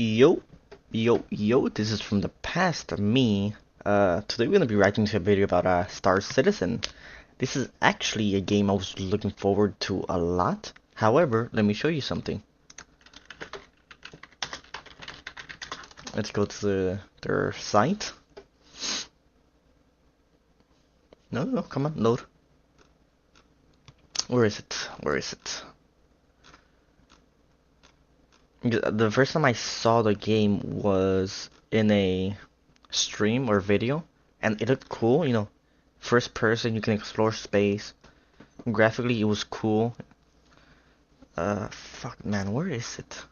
Yo, yo, this is from the past, me. Today we're gonna be reacting to a video about Star Citizen. This is actually a game I was looking forward to a lot. However, let me show you something. Let's go to their site. No, come on, load. Where is it? Where is it? The first time I saw the game was in a stream or video, and it looked cool, you know, first person, you can explore space. Graphically, it was cool. Fuck, man, where is it?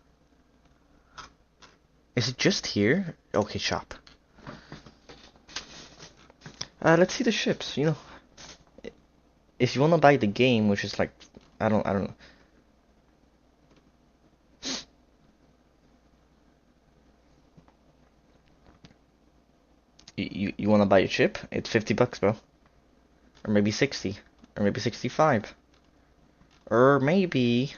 Is it just here? Okay, shop. Let's see the ships, you know. If you wanna buy the game, which is like, I don't know. You wanna buy a chip? It's $50, bro. Or maybe 60. Or maybe 65. Or maybe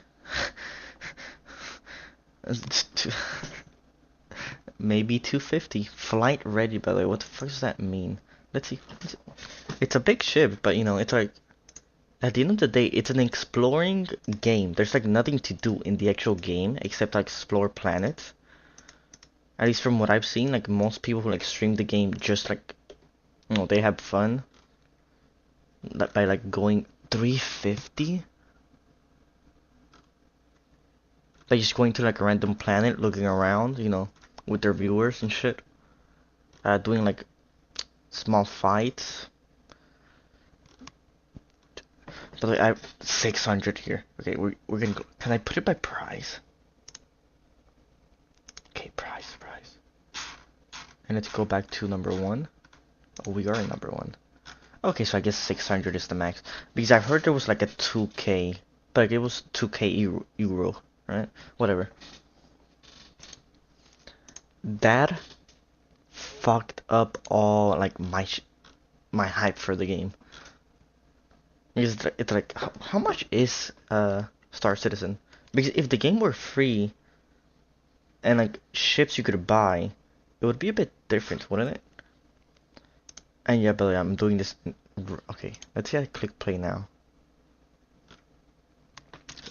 maybe 250. Flight ready, by the way. What the fuck does that mean? Let's see. It's a big ship, but you know, it's like at the end of the day, it's an exploring game. There's like nothing to do in the actual game except like explore planets. At least from what I've seen, like most people who like stream the game just like, you know, they have fun by like going 350. Like just going to like a random planet, looking around, you know, with their viewers and shit. Doing like small fights. But like, I have 600 here. Okay, we're gonna go. Can I put it by price? Okay, price. And let's go back to number 1. Oh, we are in number 1. Okay, so I guess 600 is the max. Because I've heard there was like a 2K. But like, it was 2K euro, right? Whatever. That fucked up all like my hype for the game. Because it's like, how much is Star Citizen? Because if the game were free and like ships you could buy, it would be a bit different, wouldn't it? And yeah, but I'm doing this. Okay, let's see. I click play now.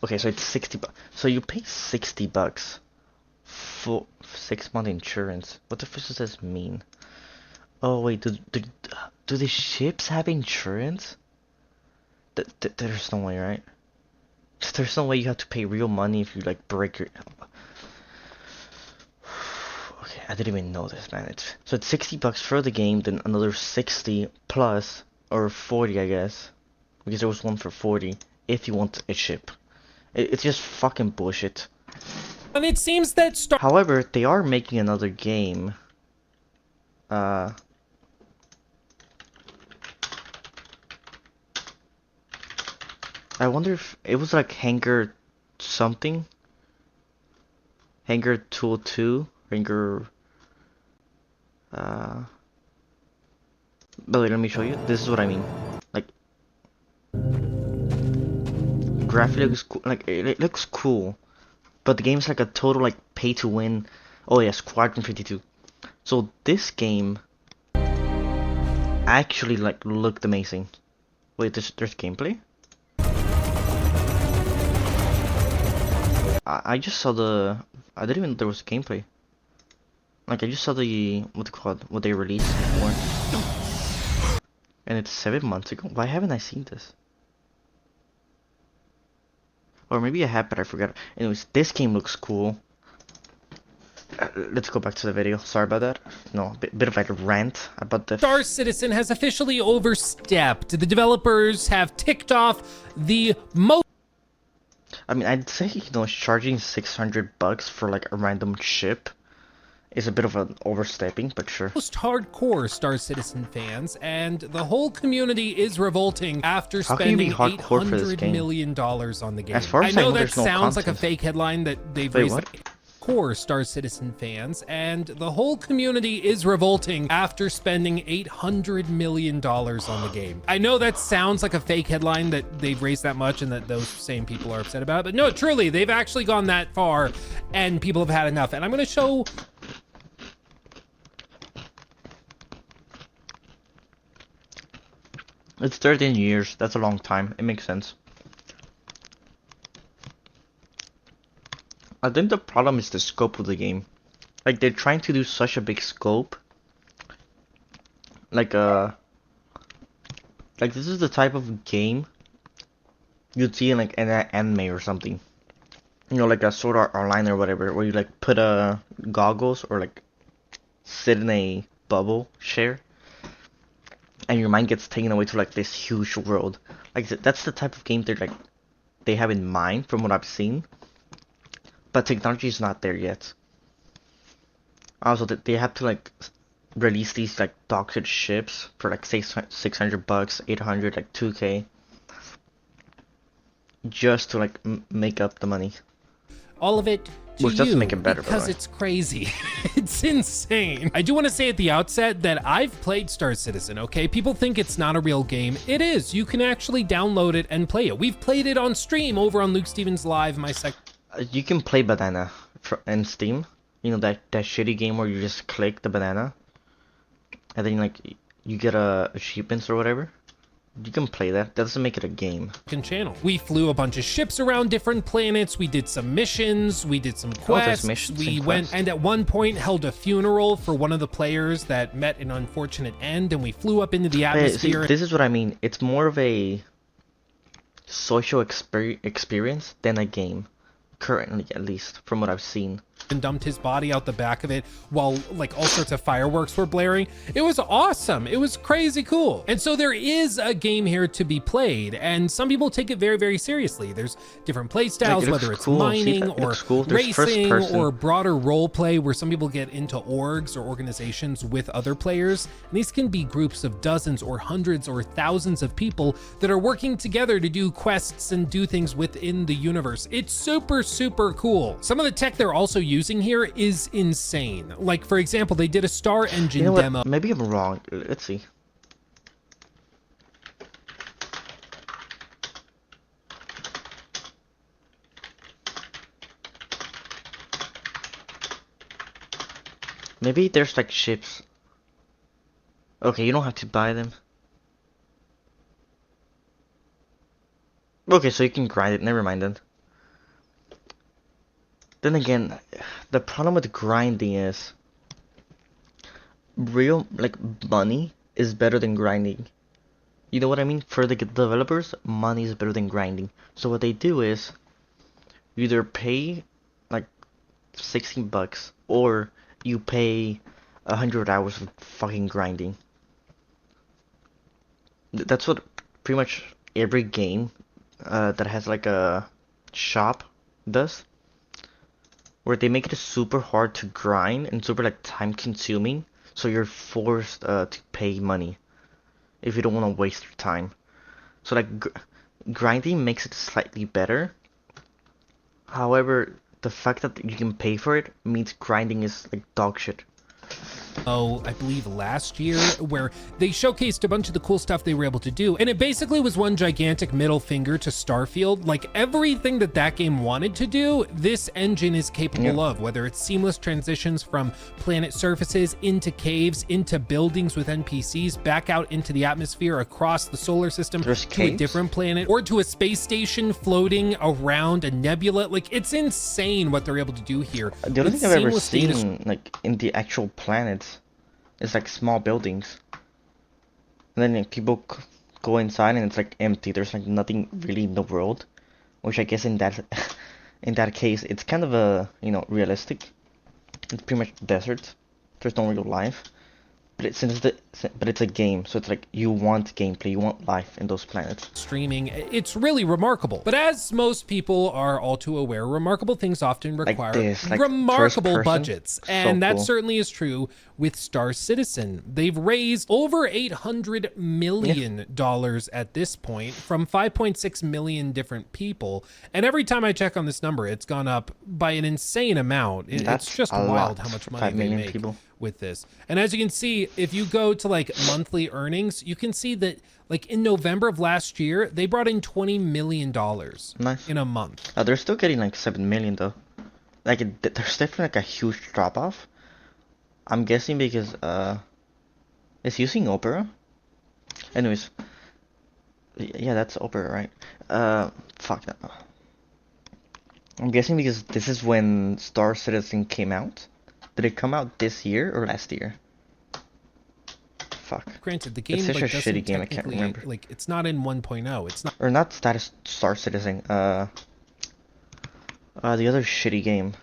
Okay, so it's 60 bucks. So you pay 60 bucks for 6-month insurance. What the fuck does this mean? Oh wait, do the ships have insurance? There's no way, right? There's no way you have to pay real money if you like break your. Okay, I didn't even know this, man. So it's 60 bucks for the game, then another 60 plus, or 40, I guess, because there was one for 40 if you want a ship. It's just fucking bullshit. And it seems that However, they are making another game. I wonder if it was like Hangar something. Hangar 202, Hangar. But wait, let me show you. This is what I mean. Like, graphically looks cool. Like, it looks cool, but the game's like a total like pay to win. Oh yeah, Squadron 52. So this game actually like looked amazing. Wait, there's gameplay. I just saw the. I didn't even know there was gameplay. Like I just saw the what they released before, and it's 7 months ago. Why haven't I seen this? Or maybe I have, but I forgot. Anyways, this game looks cool. Let's go back to the video. Sorry about that. No, bit of like a rant about the. Star Citizen has officially overstepped. The developers have ticked off the most. I mean, I'd say, you know, charging 600 bucks for like a random ship is a bit of an overstepping, but sure. Most hardcore Star Citizen fans, and the whole community is revolting after How can you be spending hardcore for this $800 game? million on the game. As far as I I know know, that there's no sounds like a content. fake headline that they've Wait, raised. what? core Star Citizen fans, and the whole community is revolting after spending $800 million on the game. I know that sounds like a fake headline that they've raised that much and that those same people are upset about it, but no, truly, they've actually gone that far and people have had enough. And I'm gonna show... It's 13 years. That's a long time. It makes sense. I think the problem is the scope of the game. Like, they're trying to do such a big scope. Like this is the type of game you'd see in like an anime or something. You know, like a Sword Art Online or whatever, where you like put goggles or like sit in a bubble share, and your mind gets taken away to like this huge world. Like that's the type of game they have in mind from what I've seen. But technology is not there yet. Also, they have to like release these like doctored ships for like $600, 800, like 2K, just to like make up the money. All of it to Which doesn't you, make it better, because it's crazy. It's insane. I do want to say at the outset that I've played Star Citizen, okay? People think it's not a real game. It is. You can actually download it and play it. We've played it on stream over on Luke Stevens Live, You can play Banana in Steam. You know, that shitty game where you just click the banana and then like you get achievements or whatever. You can play that. That doesn't make it a game. Channel. We flew a bunch of ships around different planets. We did some missions. We did some quests. We went and at one point held a funeral for one of the players that met an unfortunate end, and we flew up into the atmosphere. See, this is what I mean. It's more of a social experience than a game. Currently, at least, from what I've seen. And dumped his body out the back of it while like all sorts of fireworks were blaring. It was awesome. It was crazy cool. And so there is a game here to be played, and some people take it very, very seriously. There's different play styles, like, whether it's cool. Mining or racing or broader role play, where some people get into orgs or organizations with other players. And these can be groups of dozens or hundreds or thousands of people that are working together to do quests and do things within the universe. It's super, super cool. Some of the tech they're also using here is insane. Like, for example, they did a Star Engine demo. Maybe I'm wrong. Let's see. Maybe there's like ships. Okay, you don't have to buy them. Okay, so you can grind it. Never mind then. Then again, the problem with grinding is real, like, money is better than grinding. You know what I mean? For the developers, money is better than grinding. So what they do is you either pay like $16 or you pay 100 hours of fucking grinding. That's what pretty much every game that has like a shop does. Where they make it super hard to grind and super like time consuming, so you're forced to pay money if you don't want to waste your time. So like grinding makes it slightly better. However, the fact that you can pay for it means grinding is like dog shit. I believe last year, where they showcased a bunch of the cool stuff they were able to do, and it basically was one gigantic middle finger to Starfield. Like, everything that game wanted to do, this engine is capable of, whether it's seamless transitions from planet surfaces into caves, into buildings with NPCs, back out into the atmosphere, across the solar system to a different planet, or to a space station floating around a nebula. Like, it's insane what they're able to do here. The only thing I've ever seen, like, in the actual planets is like small buildings, and then like, people go inside and it's like empty. There's like nothing really in the world, which I guess in that case it's kind of realistic. It's pretty much desert. There's no real life. But it's a game, so it's like you want gameplay, you want life in those planets. Streaming, it's really remarkable. But as most people are all too aware, remarkable things often require remarkable budgets. And that certainly is true with Star Citizen. They've raised over $800 million at this point from 5.6 million different people. And every time I check on this number, it's gone up by an insane amount. It's just wild how much money they make with this. And as you can see, if you go to like monthly earnings, you can see that like in November of last year, they brought in $20 million in a month. They're still getting like 7 million though. Like there's definitely like a huge drop off. I'm guessing because it's using Opera. Anyways, yeah, that's Opera, right? Fuck that. I'm guessing because this is when Star Citizen came out. Did it come out this year or last year? Fuck. Granted, the game it's such like, a shitty game. I can't remember. Like it's not in 1.0. It's not. Or not Status Star Citizen. The other shitty game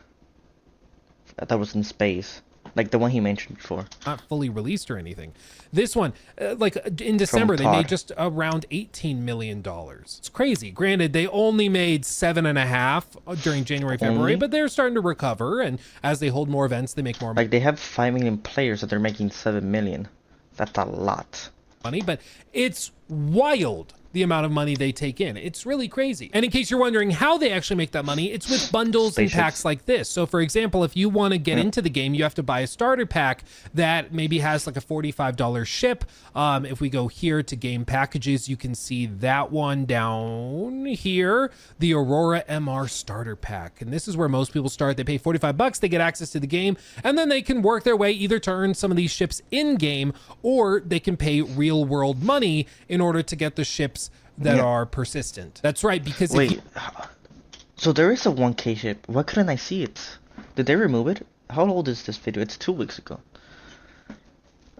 that was in space, like the one he mentioned before. Not fully released or anything. This one, like in December, they made just around $18 million. It's crazy. Granted, they only made 7.5 during January, February, but they're starting to recover. And as they hold more events, they make more money. Like they have 5 million players that they're making 7 million. That's a lot. But it's wild the amount of money they take in. It's really crazy. And in case you're wondering how they actually make that money, it's with bundles and packs like this. So for example, if you want to get into the game, you have to buy a starter pack that maybe has like a $45 ship. If we go here to game packages, you can see that one down here, the Aurora MR starter pack. And this is where most people start. They pay 45 bucks, they get access to the game, and then they can work their way either to earn some of these ships in game, or they can pay real world money in order to get the ships that are persistent. That's right, because wait, so there is a 1K ship. Why couldn't I see it? Did they remove it? How old is this video? It's 2 weeks ago.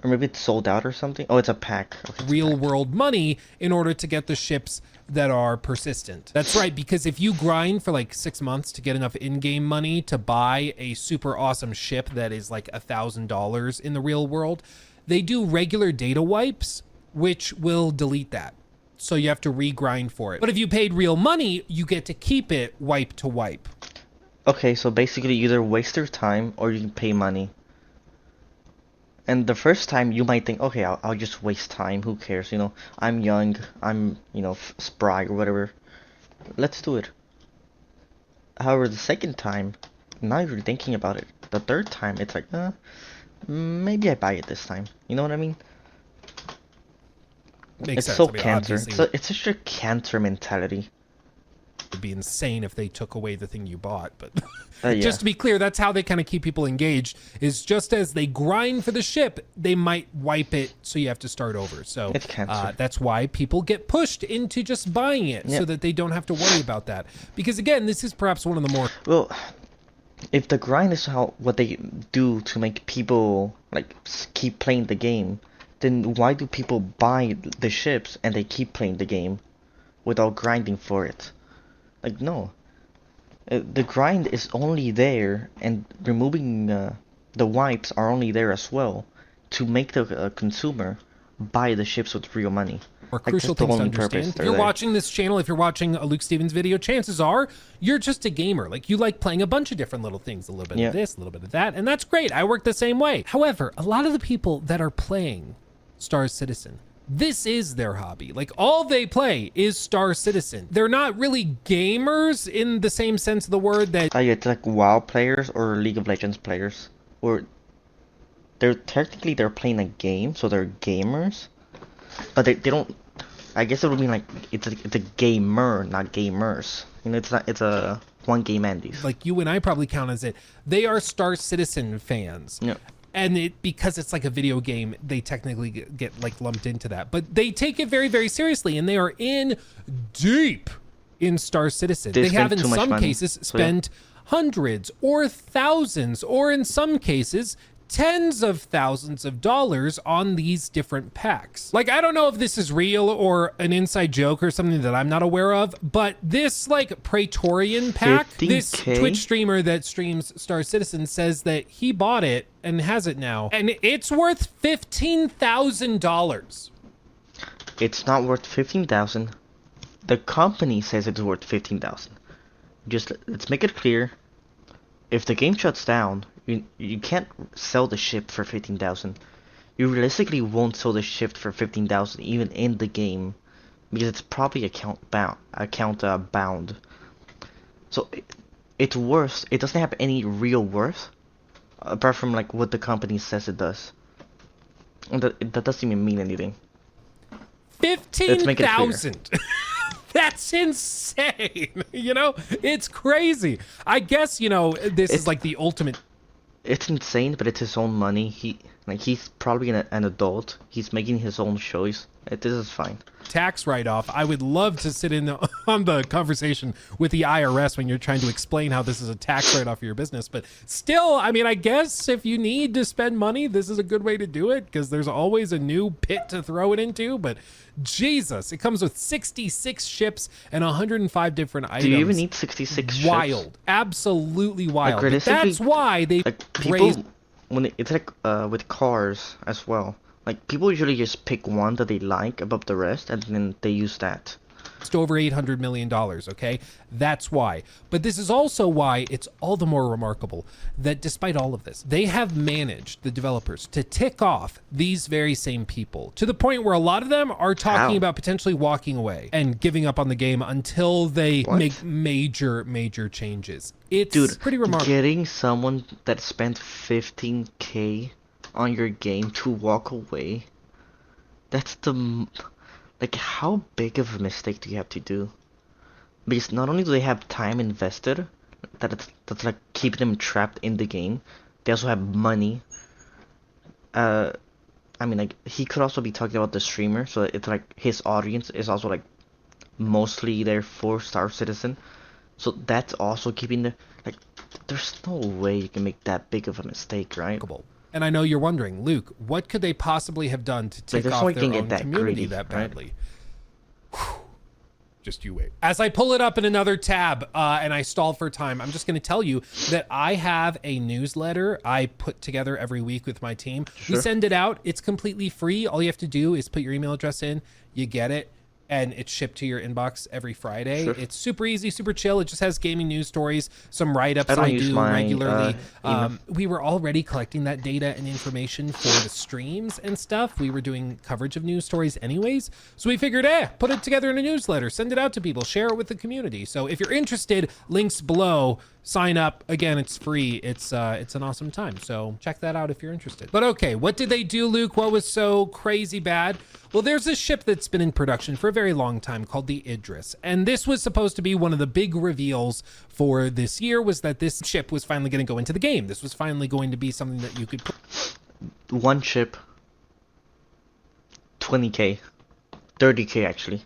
Or maybe it's sold out or something. Oh, it's a pack. Okay, real world money in order to get the ships that are persistent. That's right, because if you grind for like 6 months to get enough in-game money to buy a super awesome ship that is like $1,000 in the real world, they do regular data wipes, which will delete that. So you have to regrind for it. But if you paid real money, you get to keep it wipe to wipe. Okay, so basically you either waste your time or you can pay money. And the first time you might think, okay, I'll just waste time. Who cares? You know, I'm young. I'm, you know, spry or whatever. Let's do it. However, the second time, now you're thinking about it. The third time, it's like, maybe I buy it this time. You know what I mean? Makes sense. So cancer. It's such a cancer mentality. It'd be insane if they took away the thing you bought, but yeah. Just to be clear, that's how they kind of keep people engaged, is just as they grind for the ship, they might wipe it, so you have to start over. So it's cancer. That's why people get pushed into just buying it, so that they don't have to worry about that. Because again, this is perhaps one of the more... Well, if the grind is what they do to make people like keep playing the game, then why do people buy the ships and they keep playing the game without grinding for it? Like, no. The grind is only there, and removing the wipes are only there as well to make the consumer buy the ships with real money. Or crucial things to understand. If you're watching this channel, if you're watching a Luke Stevens video, chances are you're just a gamer. Like, you like playing a bunch of different little things, a little bit of this, a little bit of that, and that's great. I work the same way. However, a lot of the people that are playing Star Citizen, this is their hobby. Like, all they play is Star Citizen. They're not really gamers in the same sense of the word that... it's like WoW players or League of Legends players. Or they're playing a game, so they're gamers. But they don't... I guess it would mean like it's a gamer, not gamers. You know, it's a one game Andes. Like you and I probably count as it. They are Star Citizen fans. Yeah. And because it's like a video game, they technically get like lumped into that. But they take it very, very seriously, and they are in deep in Star Citizen. They have in some cases spent hundreds or thousands, or in some cases tens of thousands of dollars on these different packs. Like, I don't know if this is real or an inside joke or something that I'm not aware of, but this like Praetorian pack, 15K? this Twitch streamer that streams Star Citizen says that he bought it and has it now, and it's worth $15,000. It's not worth 15,000. The company says it's worth 15,000. Just let's make it clear. If the game shuts down, you can't sell the ship for 15,000. You realistically won't sell the ship for 15,000 even in the game, because it's probably account bound. So it's worth. It doesn't have any real worth, apart from like what the company says it does. And that doesn't even mean anything. 15,000. That's insane. You know, it's crazy. I guess, you know, this is like the ultimate. It's insane, but it's his own money. He's probably an adult. He's making his own choice. This is fine. Tax write-off. I would love to sit in on the conversation with the IRS when you're trying to explain how this is a tax write-off for your business. But still, I mean, I guess if you need to spend money, this is a good way to do it, because there's always a new pit to throw it into. But Jesus, it comes with 66 ships and 105 different items. Do you even need 66 ships? Wild. Absolutely wild. Like, But that's why they like people raised. when it's like with cars as well. Like people usually just pick one that they like above the rest, and then they use that. Over $800 million, okay? That's why. But this is also why it's all the more remarkable that despite all of this, they have managed, the developers, to tick off these very same people to the point where a lot of them are talking How? about potentially walking away and giving up on the game until they What? make major changes. It's Dude, pretty remarkable. getting someone that spent 15K on your game to walk away, that's like, how big of a mistake do you have to do? Because not only do they have time invested, that's like keeping them trapped in the game, they also have money. I mean, like, he could also be talking about the streamer, so it's like his audience is also like mostly there for Star Citizen. So that's also keeping the, like, there's no way you can make that big of a mistake, right? And I know you're wondering, Luke, what could they possibly have done to tick there's no off way their you can own get that community greedy, that right? badly? Whew. Just you wait. As I pull it up in another tab and I stall for time, I'm just going to tell you that I have a newsletter I put together every week with my team. We Sure. send it out. It's completely free. All you have to do is put your email address in. You get it. And it's shipped to your inbox every Friday. Sure. It's super easy, super chill. It just has gaming news stories, some write-ups I don't I use do my, regularly. email. We were already collecting that data and information for the streams and stuff. We were doing coverage of news stories anyways. So we figured, put it together in a newsletter, send it out to people, share it with the community. So if you're interested, links below. Sign up. Again, it's free. It's an awesome time. So check that out if you're interested. But okay, what did they do, Luke? What was so crazy bad? Well, there's this ship that's been in production for a very long time called the Idris. And this was supposed to be one of the big reveals for this year, was that this ship was finally going to go into the game. This was finally going to be something that you could put. One ship, 20K, 30K actually.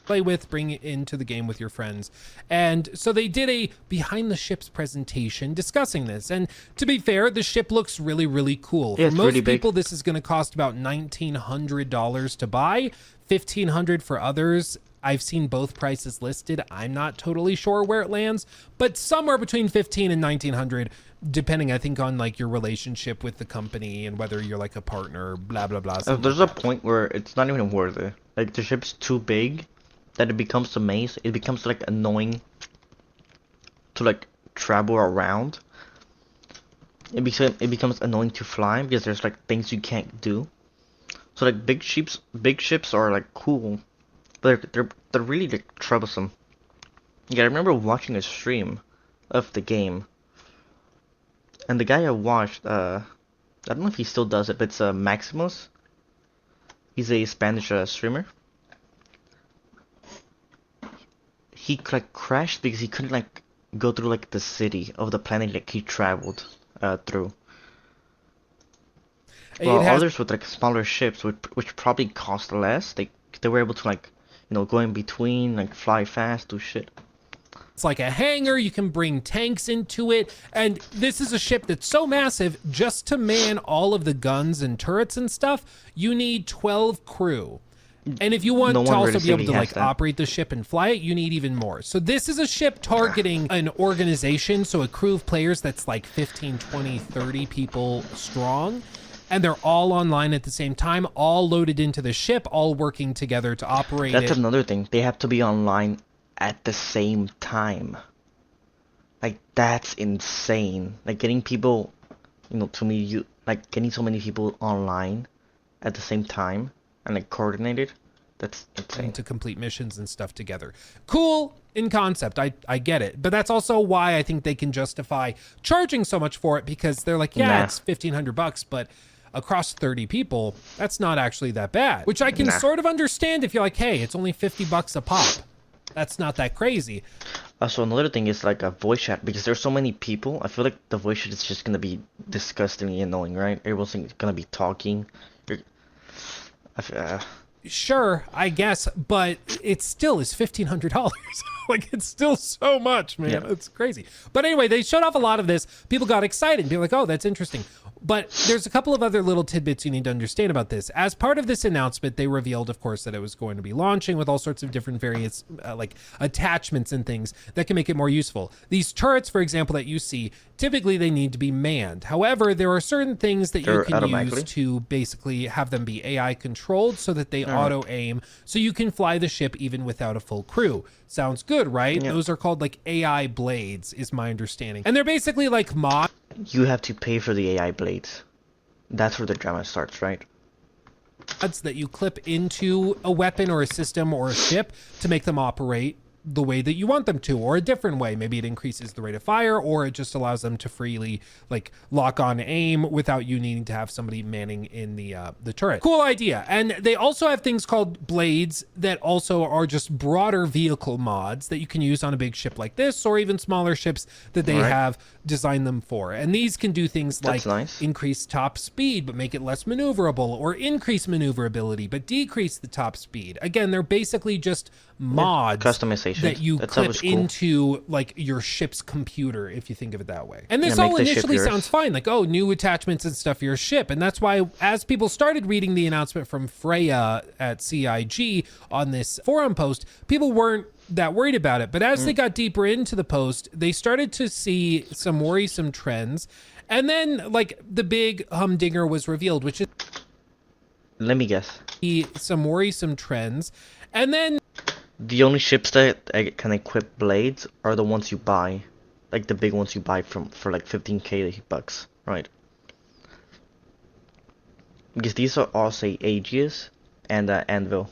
Play with, bring it into the game with your friends. And so they did a behind the ships presentation discussing this. And to be fair, the ship looks really, really cool. Yeah, For it's most really big. people, this is going to cost about $1,900 to buy, $1,500 for others. I've seen both prices listed. I'm not totally sure where it lands, but somewhere between $1,500 and $1,900, depending, I think, on like your relationship with the company and whether you're like a partner, blah, blah, blah. something There's like a point where it's not even worth it. Like, the ship's too big that it becomes a maze. It becomes like annoying to like travel around. It becomes annoying to fly because there's like things you can't do. So like big ships are like cool, but they're really like troublesome. Yeah, I remember watching a stream of the game, and the guy I watched, I don't know if he still does it, but it's Maximus. He's a Spanish streamer. He like crashed because he couldn't like go through like the city of the planet like he traveled through. Well, others with like smaller ships, which probably cost less, they were able to like, you know, go in between, like fly fast, do shit. It's like a hangar, you can bring tanks into it, and this is a ship that's so massive, just to man all of the guns and turrets and stuff, you need 12 crew. And if you want No to one also really be able said to he like has that. operate the ship and fly it, you need even more. So this is a ship targeting an organization, so a crew of players that's like 15, 20, 30 people strong. And they're all online at the same time, all loaded into the ship, all working together to operate That's it. another thing. They have to be online at the same time. Like, that's insane. Like, getting people, to me, like, getting so many people online at the same time and, like, coordinated, that's insane. To complete missions and stuff together. Cool in concept, I get it. But that's also why I think they can justify charging so much for it, because they're like, yeah, Nah. it's $1,500, but across 30 people, that's not actually that bad. Which I can Nah. sort of understand if you're like, hey, it's only $50 a pop. That's not that crazy. Also, another thing is like a voice chat, because there's so many people. I feel like the voice chat is just gonna be disgustingly annoying, right? Everyone's gonna be talking. Sure, I guess, but it still is $1,500. Like, it's still so much, man. Yeah. It's crazy. But anyway, they showed off a lot of this. People got excited. People were like, oh, that's interesting. But there's a couple of other little tidbits you need to understand about this. As part of this announcement, they revealed, of course, that it was going to be launching with all sorts of different various like attachments and things that can make it more useful. These turrets, for example, that you see, typically they need to be manned. However, there are certain things that you They're can automatically? use to basically have them be AI controlled so that they auto aim, so you can fly the ship even without a full crew. Sounds good, right? Yeah. Those are called like AI blades, is my understanding. And they're basically like mods You have to pay for the AI blades. That's where the drama starts, right? that you clip into a weapon or a system or a ship to make them operate the way that you want them to, or a different way. Maybe it increases the rate of fire, or it just allows them to freely like lock on aim without you needing to have somebody manning in the turret. Cool idea. And they also have things called blades that also are just broader vehicle mods that you can use on a big ship like this, or even smaller ships that they Right. have designed them for. And these can do things That's like nice. increase top speed but make it less maneuverable, or increase maneuverability but decrease the top speed. Again, they're basically just mods customization. that you That's clip always cool. into like your ship's computer, if you think of it that way. And this Yeah, make all the ship initially yours. sounds fine, like, oh, new attachments and stuff for your ship. And that's why, as people started reading the announcement from Freya at CIG on this forum post, people weren't that worried about it. But as they got deeper into the post, they started to see some worrisome trends. And then like the big humdinger was revealed, which is Let me guess. some worrisome trends. And then The only ships that can equip blades are the ones you buy. Like the big ones you buy for like 15k bucks, right? Because these are all, say, Aegis and Anvil.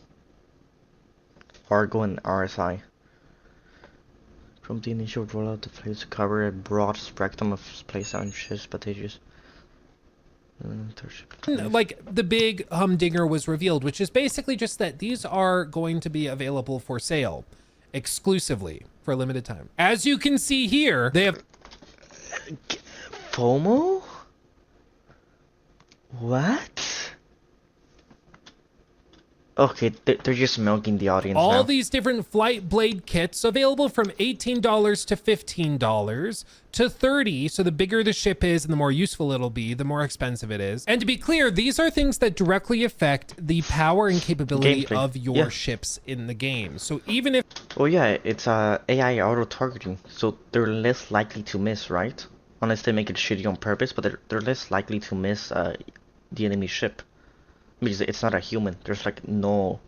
Argo and RSI. From the initial rollout, the players to cover a broad spectrum of playsound ships, but Aegis. like the big humdinger was revealed, which is basically just that these are going to be available for sale exclusively for a limited time. As you can see here, they have FOMO? What? Okay, they're just milking the audience all now. these different flight blade kits available from $18 to $15 to $30. So the bigger the ship is and the more useful it'll be, the more expensive it is. And to be clear, these are things that directly affect the power and capability Gameplay, of your yeah. ships in the game. So even if Well, yeah, it's AI auto targeting, so they're less likely to miss, right? Unless they make it shitty on purpose, but they're less likely to miss the enemy ship. Because it's not a human. There's like no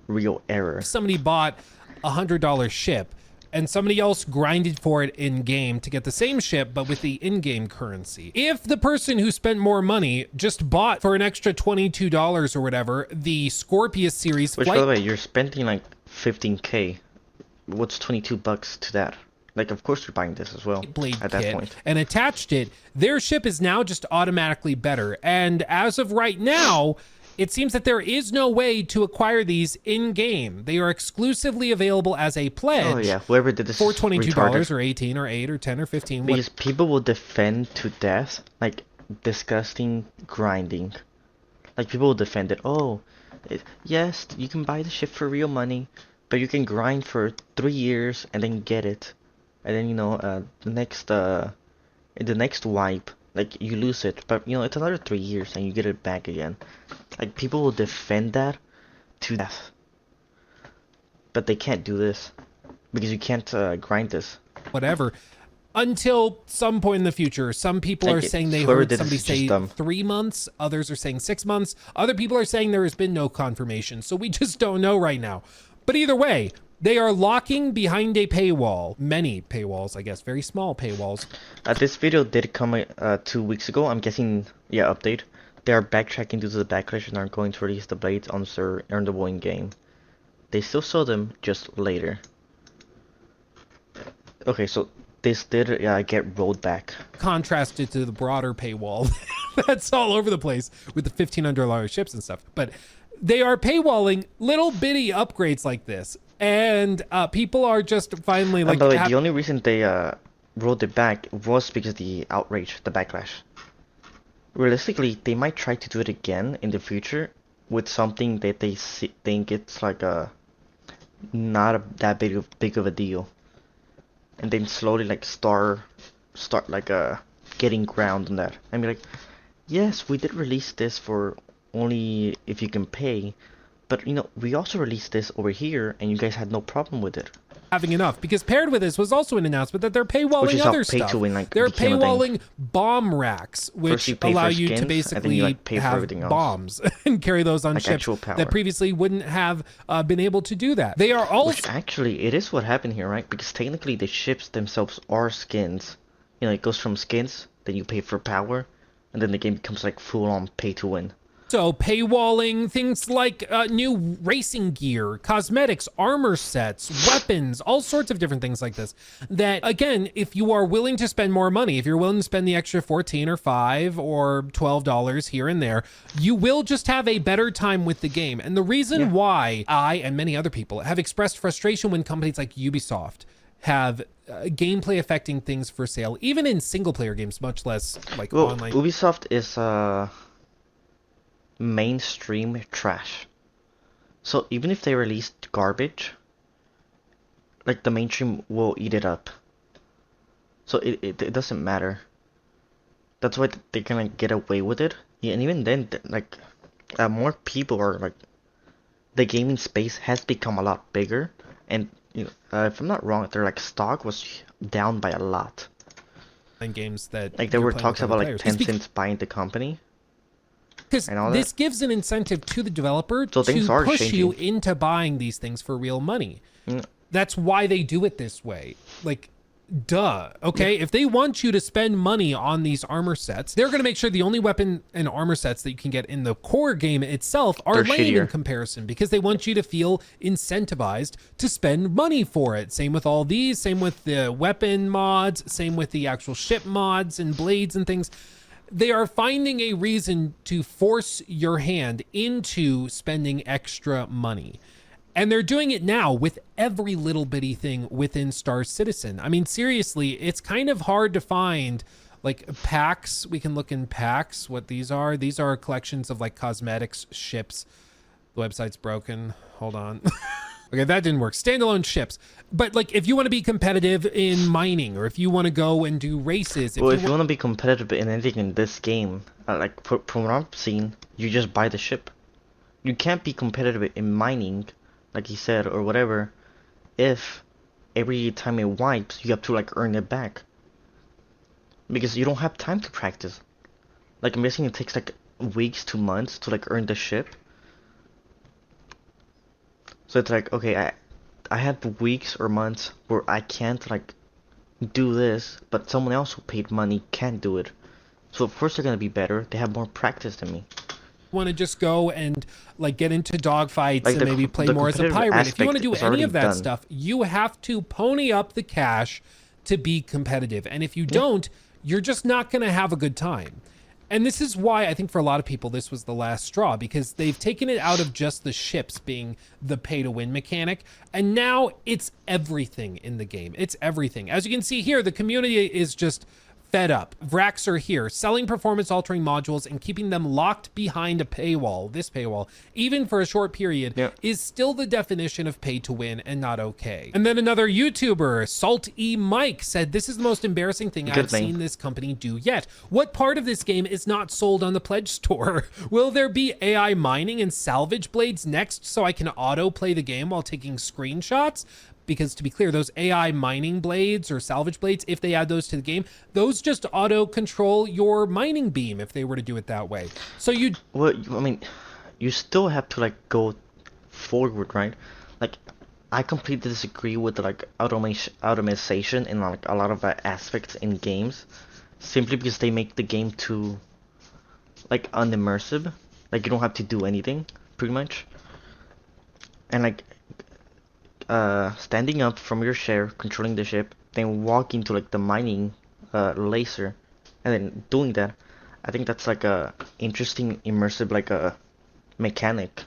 real error. somebody bought a $100 ship and somebody else grinded for it in game to get the same ship but with the in-game currency, if the person who spent more money just bought for an extra $22 or whatever the Scorpius series Which, by flight the way, you're spending like 15k. What's 22 bucks to that? Like, of course you're buying this as well blade at that kit point. and attached it, their ship is now just automatically better. And as of right now, it seems that there is no way to acquire these in game. They are exclusively available as a pledge. Oh yeah, whoever did this For is $22 retarded. or 18 or 8 or 10 or 15. Because people will defend to death, like, disgusting grinding. Like, people will defend it. Oh, yes, you can buy the ship for real money, but you can grind for 3 years and then get it. and then the next wipe, like you lose it, but it's another 3 years and you get it back again. Like people will defend that to death, but they can't do this because you can't grind this. Whatever. Until some point in the future, some people Like, are saying they whoever heard did this somebody is just say dumb. 3 months. Others are saying 6 months. Other people are saying there has been no confirmation. So we just don't know right now. But either way, they are locking behind a paywall. Many paywalls, I guess. Very small paywalls. This video did come 2 weeks ago. I'm guessing, yeah, update. They are backtracking due to the backlash and aren't going to release the blades on their earnable in-game. They still sell them, just later. Okay, so this did get rolled back. Contrasted to the broader paywall that's all over the place with the $1,500 ships and stuff. But they are paywalling little bitty upgrades like this. And people are just finally like... And by the way, the only reason they rolled it back was because of the outrage, the backlash. Realistically, they might try to do it again in the future with something that they think it's like not that big of a deal. And then slowly like start like getting ground on that. I mean, like, yes, we did release this for only if you can pay, but we also released this over here and you guys had no problem with it. Having enough, because paired with this was also an announcement that they're Which paywalling is how other pay stuff. to win, like, They're became a thing. paywalling bomb racks, which you pay allow for you to skins, and then basically you, like, pay for have everything else. bombs and carry those on Like ships actual power. that previously wouldn't have been able to do that. They are also Which actually, it is what happened here, right? Because technically the ships themselves are skins. It goes from skins, then you pay for power, and then the game becomes like full-on pay to win. paywalling things like new racing gear, cosmetics, armor sets, weapons, all sorts of different things like this. That, again, if you are willing to spend more money, if you're willing to spend the extra $14 or $5 or $12 here and there, you will just have a better time with the game. And the reason why I and many other people have expressed frustration when companies like Ubisoft have gameplay affecting things for sale, even in single player games, much less like online. Ubisoft is mainstream trash. So even if they released garbage, like the mainstream will eat it up. So it doesn't matter. That's why they're gonna get away with it. Yeah, and even then, like more people are like, the gaming space has become a lot bigger, and if I'm not wrong, their like stock was down by a lot. And games that Like there you're were playing talks with other about like players. Tencent buying the company. Because and all this that. gives an incentive to the developer So things to are push you changing. into buying these things for real money. Mm. That's why they do it this way. Like, duh. Okay, if they want you to spend money on these armor sets, they're going to make sure the only weapon and armor sets that you can get in the core game itself are They're lame in shittier. comparison, because they want you to feel incentivized to spend money for it. Same with all these, same with the weapon mods, same with the actual ship mods and blades and things. They are finding a reason to force your hand into spending extra money. And they're doing it now with every little bitty thing within Star Citizen. I mean, seriously, it's kind of hard to find like packs. We can look in packs, what these are. These are collections of like cosmetics, ships. The website's broken. Hold on. Okay, that didn't work. Standalone ships. But like, if you want to be competitive in mining, or if you want to go and do races, Well, if you want to be competitive in anything in this game, like from what I've seen, you just buy the ship. You can't be competitive in mining, like he said, or whatever, if every time it wipes, you have to like earn it back. Because you don't have time to practice. Like I'm guessing it takes like weeks to months to like earn the ship. So it's like, okay, I have weeks or months where I can't like do this, but someone else who paid money can do it. So of course they're gonna be better. They have more practice than me. want to just go and like get into dogfights Like and maybe play more as a competitive pirate, if you want to do aspect is any of that already done. stuff, you have to pony up the cash to be competitive. And if you don't, you're just not going to have a good time. And this is why I think for a lot of people, this was the last straw, because they've taken it out of just the ships being the pay to win mechanic. And now it's everything in the game. It's everything. As you can see here, the community is just fed up. Vrax are here, selling performance-altering modules and keeping them locked behind a paywall, this paywall, even for a short period, is still the definition of pay to win and not okay. And then another YouTuber, Salt E Mike, said, this is the most embarrassing thing I've seen this company do yet. What part of this game is not sold on the Pledge Store? Will there be AI mining and salvage blades next so I can auto-play the game while taking screenshots? Because to be clear, those AI mining blades or salvage blades, if they add those to the game, those just auto control your mining beam if they were to do it that way. So you... Well, I mean, you still have to like go forward, right? Like, I completely disagree with like automation in like a lot of aspects in games, simply because they make the game too like unimmersive. Like you don't have to do anything, pretty much. And like standing up from your chair, controlling the ship, then walking to like the mining laser, and then doing that, I think that's like a interesting immersive like a mechanic.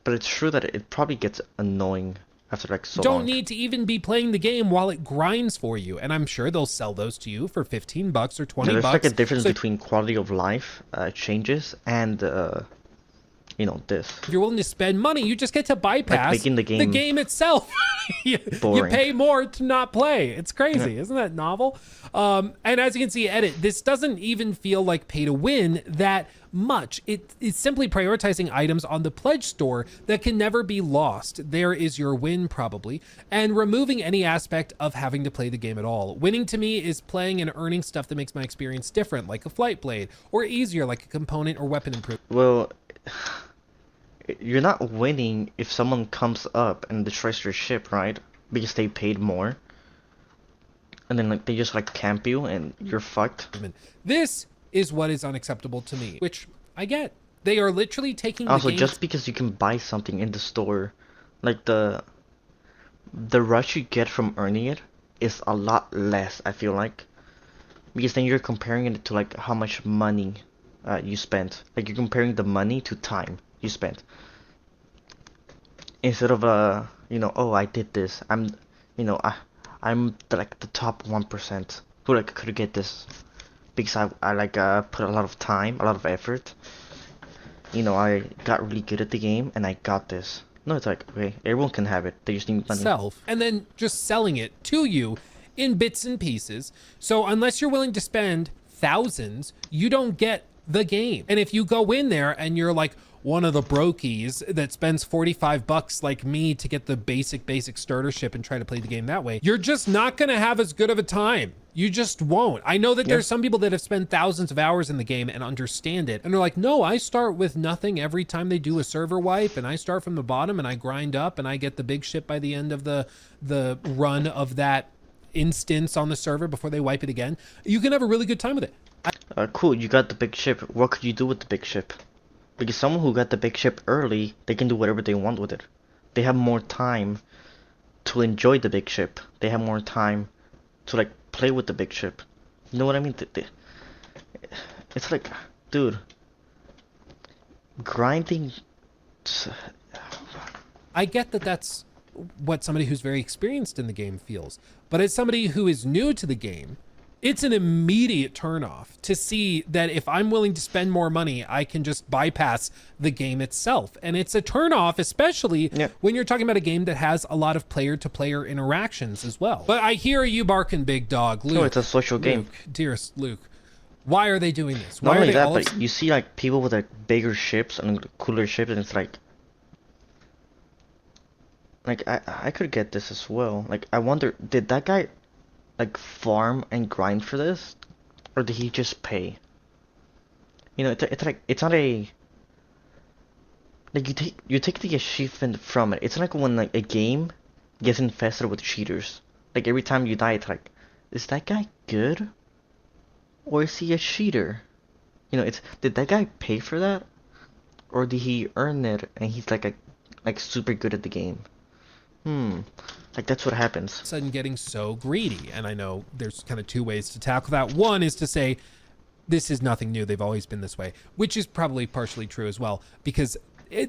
But it's true that it probably gets annoying after like so long. Don't need to even be playing the game while it grinds for you, and I'm sure they'll sell those to you for $15 or $20. There's like a difference between quality of life changes and you know, this. If you're willing to spend money, you just get to bypass like making the game itself. you pay more to not play. It's crazy. Isn't that novel? And as you can see, edit, this doesn't even feel like pay to win that much. It's simply prioritizing items on the Pledge Store that can never be lost. There is your win, probably. And removing any aspect of having to play the game at all. Winning to me is playing and earning stuff that makes my experience different, like a flight blade, or easier, like a component or weapon improvement. Well, you're not winning if someone comes up and destroys your ship, right? Because they paid more. And then like they just like camp you and you're fucked. This is what is unacceptable to me, which I get. They are literally taking also, the game. just because you can buy something in the store, like the rush you get from earning it is a lot less, I feel like. Because then you're comparing it to like how much money you spent. Like you're comparing the money to time you spent. Instead of you know, oh, I did this. I'm like the top 1% who like could get this because I like put a lot of time, a lot of effort. You know, I got really good at the game and I got this. No, it's like, okay, everyone can have it. They just need money. And then just selling it to you in bits and pieces. So unless you're willing to spend thousands, you don't get the game. And if you go in there and you're like one of the brokies that spends $45 like me to get the basic starter ship and try to play the game that way, you're just not gonna have as good of a time. You just won't. I know that there's some people that have spent thousands of hours in the game and understand it. And they're like, no, I start with nothing every time they do a server wipe, and I start from the bottom and I grind up and I get the big ship by the end of the run of that instance on the server before they wipe it again. You can have a really good time with it. Cool, you got the big ship. What could you do with the big ship? Because someone who got the big ship early, they can do whatever they want with it. They have more time to enjoy the big ship. They have more time to like play with the big ship. You know what I mean? It's like, dude, grinding. I get that that's what somebody who's very experienced in the game feels, but as somebody who is new to the game, it's an immediate turnoff to see that if I'm willing to spend more money, I can just bypass the game itself. And it's a turnoff, especially when you're talking about a game that has a lot of player-to-player interactions as well. But I hear you barking, big dog. Luke, no, it's a social game. Dearest Luke, why are they doing this? Not only that, but you see like people with like bigger ships and cooler ships, and it's like I could get this as well. Like I wonder, did that guy like farm and grind for this, or did he just pay? You know, it's like it's not a like you take the achievement from it. It's like when like a game gets infested with cheaters. Like every time you die, it's like, is that guy good, or is he a cheater? You know, did that guy pay for that, or did he earn it and he's like super good at the game? Like that's what happens. Sudden getting so greedy. And I know there's kind of two ways to tackle that. One is to say, this is nothing new. They've always been this way, which is probably partially true as well, because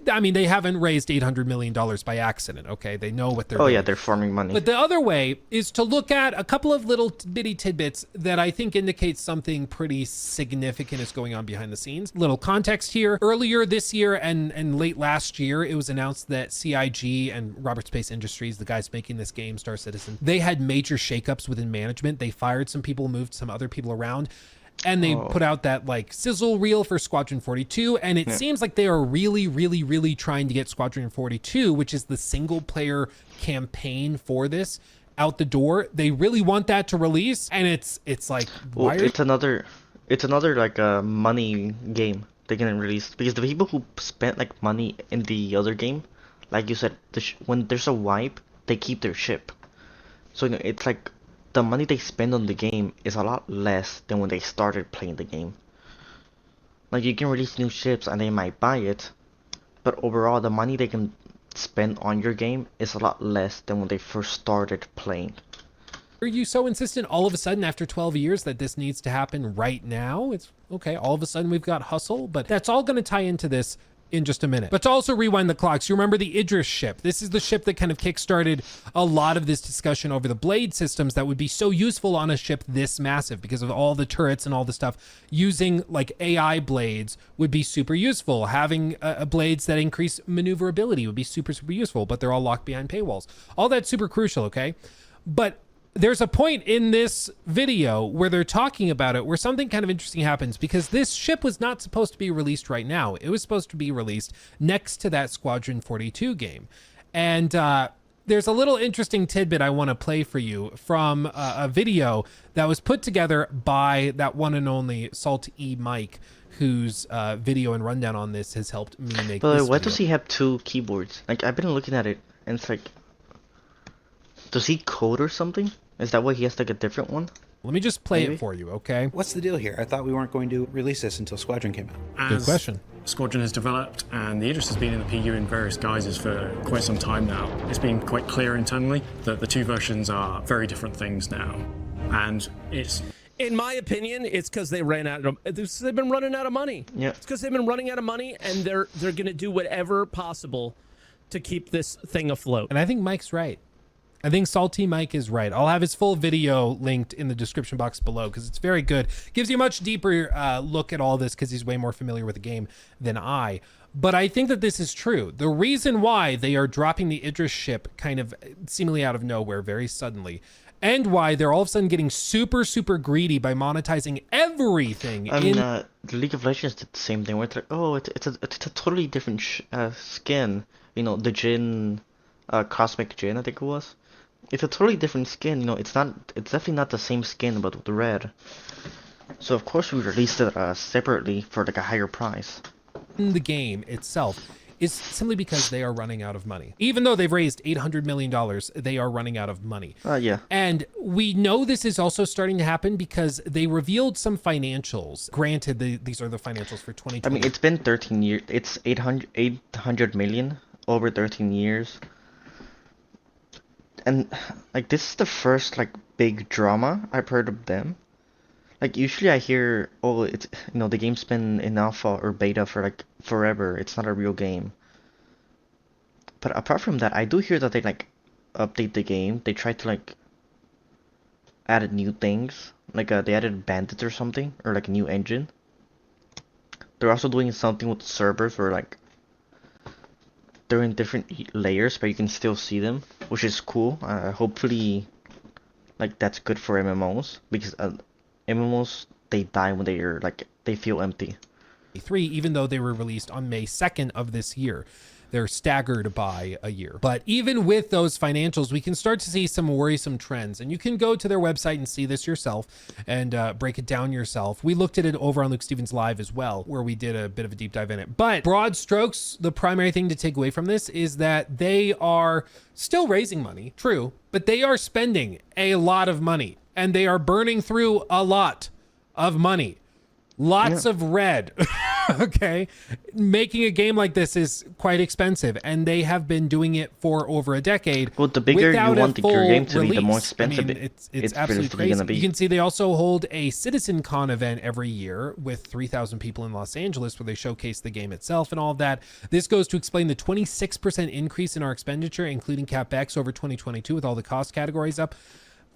I mean, they haven't raised $800 million by accident, okay? They know what they're doing. Yeah, they're farming money. But the other way is to look at a couple of little bitty tidbits that I think indicate something pretty significant is going on behind the scenes. Little context here. Earlier this year and late last year, it was announced that CIG and Robert Space Industries, the guys making this game, Star Citizen, they had major shakeups within management. They fired some people, moved some other people around. And they put out that like sizzle reel for Squadron 42. And it seems like they are really, really, really trying to get Squadron 42, which is the single player campaign for this, out the door. They really want that to release. And it's like, it's another like money game they're gonna release, because the people who spent like money in the other game, like you said, when there's a wipe, they keep their ship. So it's like the money they spend on the game is a lot less than when they started playing the game. Like, you can release new ships and they might buy it, but overall the money they can spend on your game is a lot less than when they first started playing. Are you so insistent all of a sudden after 12 years that this needs to happen right now? It's okay, all of a sudden we've got hustle, but that's all going to tie into this in just a minute. But to also rewind the clocks, you remember the Idris ship. This is the ship that kind of kickstarted a lot of this discussion over the blade systems that would be so useful on a ship this massive because of all the turrets and all the stuff. Using like AI blades would be super useful. Having blades that increase maneuverability would be super, super useful, but they're all locked behind paywalls. All that's super crucial, okay? But there's a point in this video where they're talking about it where something kind of interesting happens, because this ship was not supposed to be released right now. It was supposed to be released next to that Squadron 42 game. And there's a little interesting tidbit I want to play for you from a video that was put together by that one and only Salt E Mike, whose video and rundown on this has helped me make but this why video. does he have two keyboards? Like, I've been looking at it and it's like, does he code or something? Is that why he has like a different one? Let me just play Maybe? it for you, okay? What's the deal here? I thought we weren't going to release this until Squadron came out. Good question. Squadron has developed, and the Idris has been in the PU in various guises for quite some time now. It's been quite clear internally that the two versions are very different things now. And it's... In my opinion, it's because they ran out of. They've been running out of money. Yeah. It's because they've been running out of money, and they're gonna do whatever possible to keep this thing afloat. And I think Mike's right. I think Salty Mike is right. I'll have his full video linked in the description box below because it's very good. Gives you a much deeper look at all this because he's way more familiar with the game than I. But I think that this is true. The reason why they are dropping the Idris ship kind of seemingly out of nowhere very suddenly, and why they're all of a sudden getting super, super greedy by monetizing everything. I mean, the League of Legends did the same thing. Where it's like, oh, it's a totally different skin. You know, the Jhin, Cosmic Jhin, I think it was. It's a totally different skin. You know, it's definitely not the same skin, but with the red. So of course we released it separately for like a higher price. In the game itself is simply because they are running out of money. Even though they've raised $800 million, they are running out of money. Yeah. And we know this is also starting to happen because they revealed some financials. Granted, these are the financials for 2020. I mean, it's been 13 years. It's 800 million over 13 years. And like, this is the first like big drama I've heard of them. Like, usually I hear, oh, it's, you know, the game's been in alpha or beta for like forever. It's not a real game. But apart from that, I do hear that they like update the game. They try to like add new things. Like they added bandits or something, or like a new engine. They're also doing something with servers where like they're in different layers, but you can still see them, which is cool. Hopefully, like, that's good for MMOs, because MMOs, they die when they feel empty. Even though they were released on May 2nd of this year. They're staggered by a year. But even with those financials, we can start to see some worrisome trends. And you can go to their website and see this yourself and break it down yourself. We looked at it over on Luke Stevens Live as well, where we did a bit of a deep dive in it. But broad strokes, the primary thing to take away from this is that they are still raising money, true, but they are spending a lot of money and they are burning through a lot of money. Lots of red. Okay, making a game like this is quite expensive, and they have been doing it for over a decade. Well, the bigger you without a want your full game to be, the more release. expensive I mean, it's it's absolutely realistically crazy. gonna be. You can see they also hold a CitizenCon event every year with 3,000 people in Los Angeles, where they showcase the game itself and all of that. This goes to explain the 26% increase in our expenditure, including CapEx over 2022, with all the cost categories up.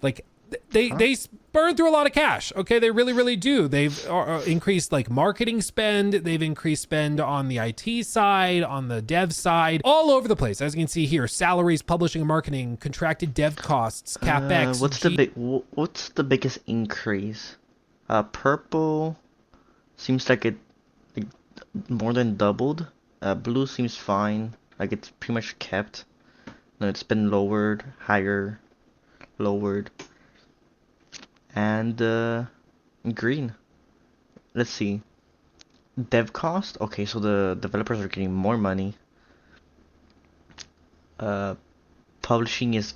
Like, they burn through a lot of cash. Okay, they really do. They've increased like marketing spend. They've increased spend on the IT side, on the dev side, all over the place. As you can see here, salaries, publishing and marketing, contracted dev costs, capex. What's the biggest increase? Purple seems like it like, more than doubled. Blue seems fine, like it's pretty much kept. No, it's been lowered, higher, lowered. And green. Let's see. Dev cost. Okay, so the developers are getting more money. Publishing is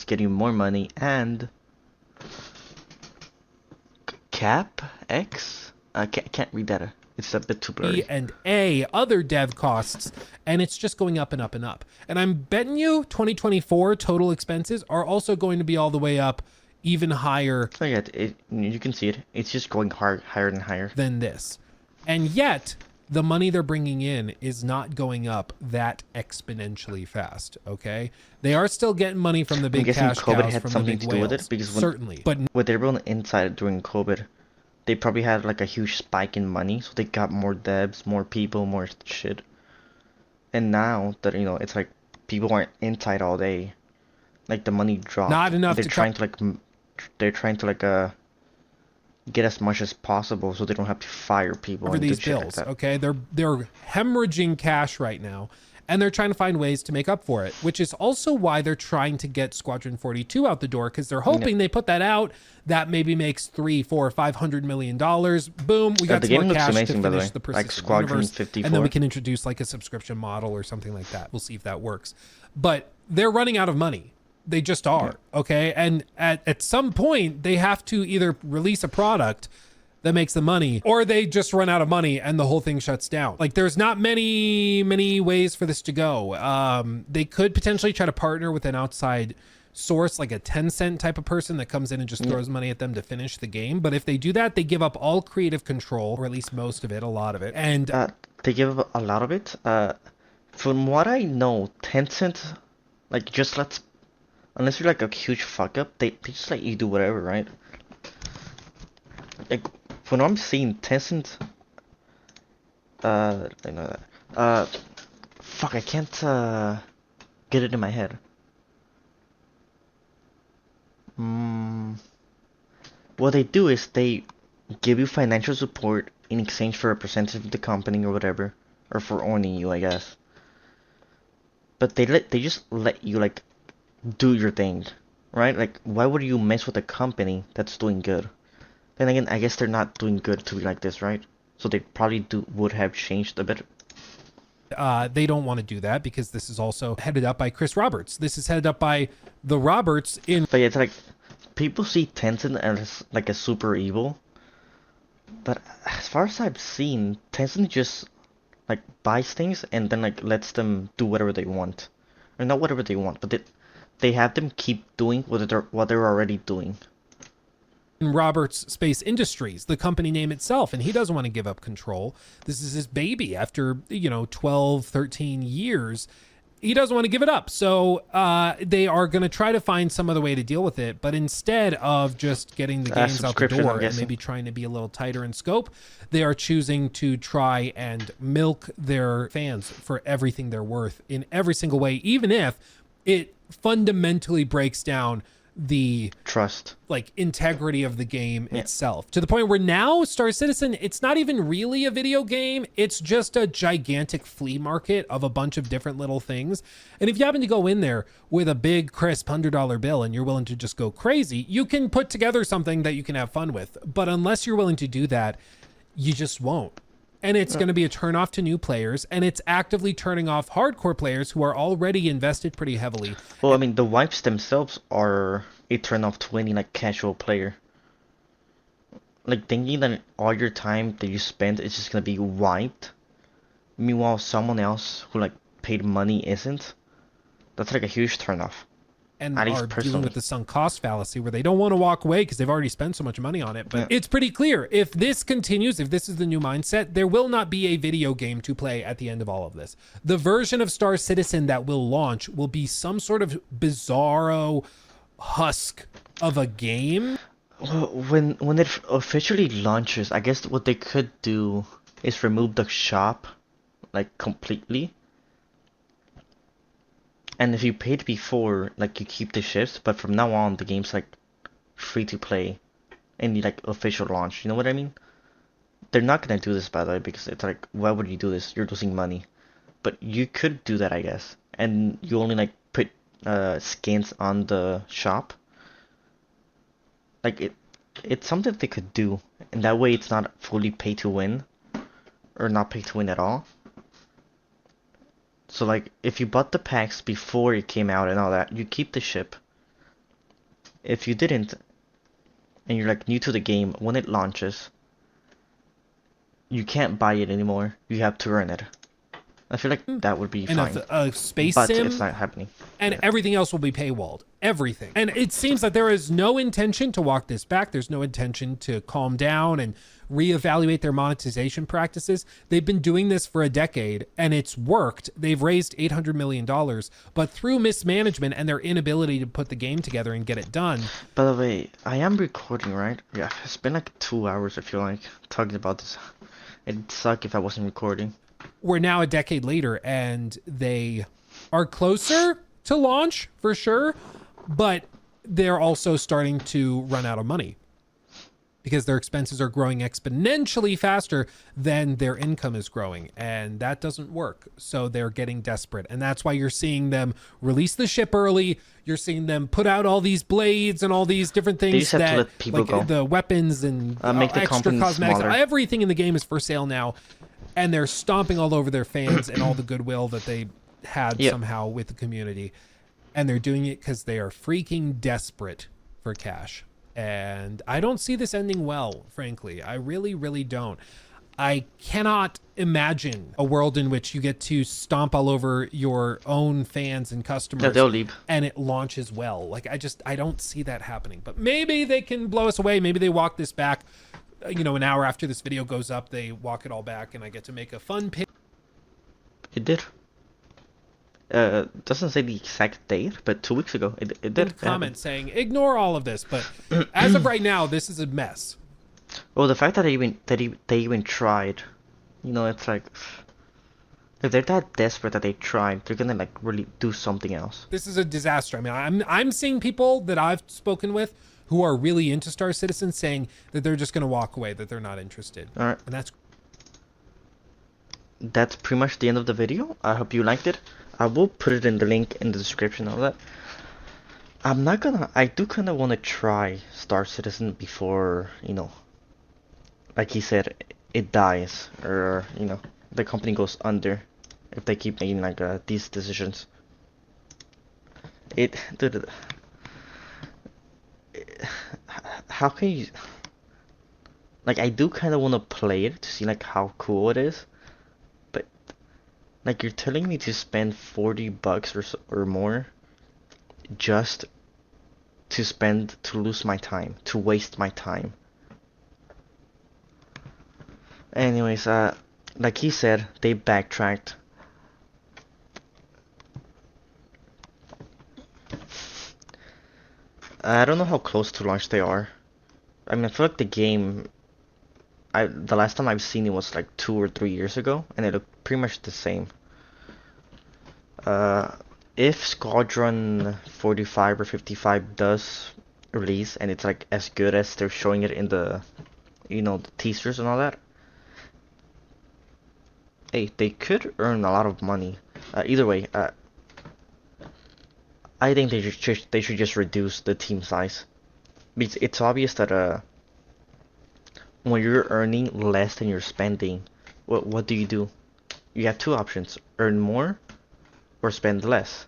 getting more money, and cap X. I can't read that. It's a bit too blurry. And other dev costs, and it's just going up and up and up. And I'm betting you 2024 total expenses are also going to be all the way up, even higher. Oh yeah, you can see it. It's just going higher and higher than this. And yet, the money they're bringing in is not going up that exponentially fast, okay? They are still getting money from the big cash COVID cows, had from something the big to do with whales. it, because Certainly. But with everyone inside during COVID, they probably had like a huge spike in money, so they got more devs, more people, more shit. And now that it's like people aren't inside all day, like the money dropped. Not enough They're to trying to get as much as possible so they don't have to fire people over and do these shit like bills, that. okay? They're hemorrhaging cash right now, and they're trying to find ways to make up for it, which is also why they're trying to get Squadron 42 out the door, because they're hoping they put that out, that maybe makes $300, $400, $500 million. Boom, we got the some game more looks cash amazing, to by the finish way. the Like persistent Squadron universe, 54. and then we can introduce like a subscription model or something like that. We'll see if that works. But they're running out of money. They just are, okay? And at some point, they have to either release a product that makes the money, or they just run out of money and the whole thing shuts down. Like, there's not many ways for this to go. They could potentially try to partner with an outside source, like a Tencent type of person that comes in and just throws money at them to finish the game. But if they do that, they give up all creative control, or at least most of it, a lot of it. And they give up a lot of it. From what I know, Tencent like just lets, unless you're like a huge fuck up, they just let you do whatever, right? Like when I'm seeing Tencent, I know that. Fuck, I can't get it in my head. What they do is they give you financial support in exchange for a percentage of the company or whatever, or for owning you, I guess. But they just let you like do your thing, right? Like, why would you mess with a company that's doing good? Then again, I guess they're not doing good to be like this, right? So they probably would have changed a bit. They don't want to do that because this is also headed up by Chris Roberts. This is headed up by the Roberts in. But yeah, it's like people see Tencent as like a super evil. But as far as I've seen, Tencent just like buys things and then like lets them do whatever they want, or not whatever they want, but they have them keep doing what they're already doing. Roberts Space Industries, the company name itself, and he doesn't want to give up control. This is his baby after 12, 13 years. He doesn't want to give it up. So they are going to try to find some other way to deal with it. But instead of just getting the games out the door and maybe trying to be a little tighter in scope, they are choosing to try and milk their fans for everything they're worth in every single way, even if it fundamentally breaks down the trust, like integrity of the game itself, to the point where now Star Citizen, it's not even really a video game. It's just a gigantic flea market of a bunch of different little things. And if you happen to go in there with a big crisp $100 bill and you're willing to just go crazy, you can put together something that you can have fun with. But unless you're willing to do that, you just won't. And it's going to be a turnoff to new players, and it's actively turning off hardcore players who are already invested pretty heavily. Well, I mean, the wipes themselves are a turnoff to any like casual player. like thinking that all your time that you spend is just gonna be wiped. Meanwhile, someone else who like paid money isn't. That's like a huge turnoff. And At are least dealing with personally. the sunk cost fallacy where they don't want to walk away because they've already spent so much money on it. But Yeah. it's pretty clear if this continues, if this is the new mindset, there will not be a video game to play at the end of all of this. The version of Star Citizen that will launch will be some sort of bizarro husk of a game. Well, when it officially launches, I guess what they could do is remove the shop, like completely. And if you paid before, like you keep the shifts, but from now on the game's like free to play, any like official launch. You know what I mean? They're not gonna do this by the way because it's like, why would you do this? You're losing money. But you could do that, I guess, and you only like put skins on the shop. Like it's something they could do, and that way it's not fully pay to win, or not pay to win at all. So like if you bought the packs before it came out and all that, you keep the ship. If you didn't, and you're like new to the game, when it launches, you can't buy it anymore. You have to earn it. I feel like that would be And fine. a space But sim it's not happening. and everything else will be paywalled. Everything. And it seems that there is no intention to walk this back. There's no intention to calm down and reevaluate their monetization practices. They've been doing this for a decade and it's worked. They've raised $800 million, but through mismanagement and their inability to put the game together and get it done. By the way, I am recording, right? Yeah, it's been like 2 hours, I feel like, talking about this. It'd suck if I wasn't recording. We're now a decade later and they are closer to launch for sure, but they're also starting to run out of money because their expenses are growing exponentially faster than their income is growing, and that doesn't work. So they're getting desperate, and that's why you're seeing them release the ship early. You're seeing them put out all these blades and all these different things just have to that, let people like go. the weapons and Make the extra company cosmetics. smaller. Everything in the game is for sale now, and they're stomping all over their fans and all the goodwill that they had Yep. somehow with the community. And they're doing it because they are freaking desperate for cash. And I don't see this ending well, frankly. I really, really don't. I cannot imagine a world in which you get to stomp all over your own fans and customers. Yeah, they'll leave. And it launches well. Like, I don't see that happening. But maybe they can blow us away. Maybe they walk this back. You know, an hour after this video goes up, they walk it all back, and I get to make a fun pic. It did. Doesn't say the exact date, but 2 weeks ago it did. Comment saying, ignore all of this. But as of right now, this is a mess. Well, the fact that they even tried, you know, it's like if they're that desperate that they tried, they're gonna like really do something else. This is a disaster. I mean, I'm seeing people that I've spoken with who are really into Star Citizen saying that they're just going to walk away, that they're not interested. All right. And That's pretty much the end of the video. I hope you liked it. I will put it in the link in the description of that. I do kind of want to try Star Citizen before, you know, like he said, it dies, or, you know, the company goes under if they keep making like these decisions. Dude, how can you, like, I do kind of want to play it to see like how cool it is. Like, you're telling me to spend $40 or more just to lose my time, to waste my time. Anyways, like he said, they backtracked. I don't know how close to launch they are. I mean, I feel like the game, the last time I've seen it was like 2 or 3 years ago, and it looked pretty much the same. If Squadron 45 or 55 does release, and it's like as good as they're showing it in the, you know, the teasers and all that, hey, they could earn a lot of money. Either way, I think they should just reduce the team size. Because it's obvious that when you're earning less than you're spending, what do? You have two options: earn more or spend less.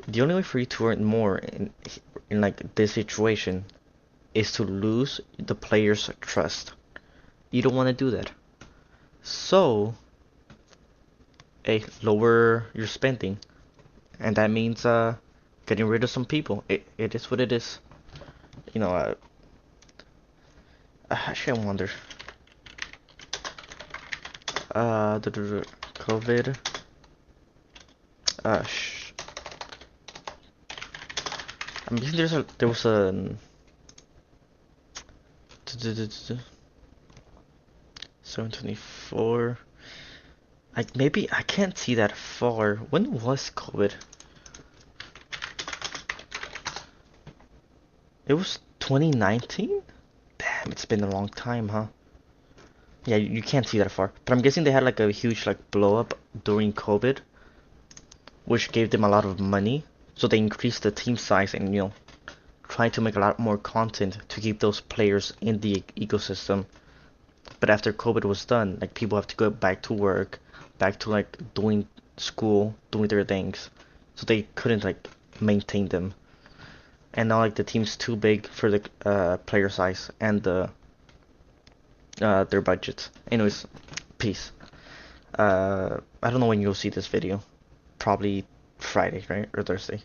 The only way for you to earn more in like this situation is to lose the players' trust. You don't want to do that. So, hey, lower your spending. And that means getting rid of some people. It is what it is. You know, actually I wonder. COVID. I'm guessing there was a 724. Maybe I can't see that far. When was COVID? It was 2019? Damn, it's been a long time, huh? Yeah, you can't see that far. But I'm guessing they had like a huge like blow up during COVID, which gave them a lot of money. So they increased the team size and, you know, trying to make a lot more content to keep those players in the ecosystem. But after COVID was done, like people have to go back to work, back to like doing school, doing their things. So they couldn't like maintain them. And now like the team's too big for the player size and their budgets. Anyways, peace. I don't know when you'll see this video. Probably Friday, right? Or Thursday.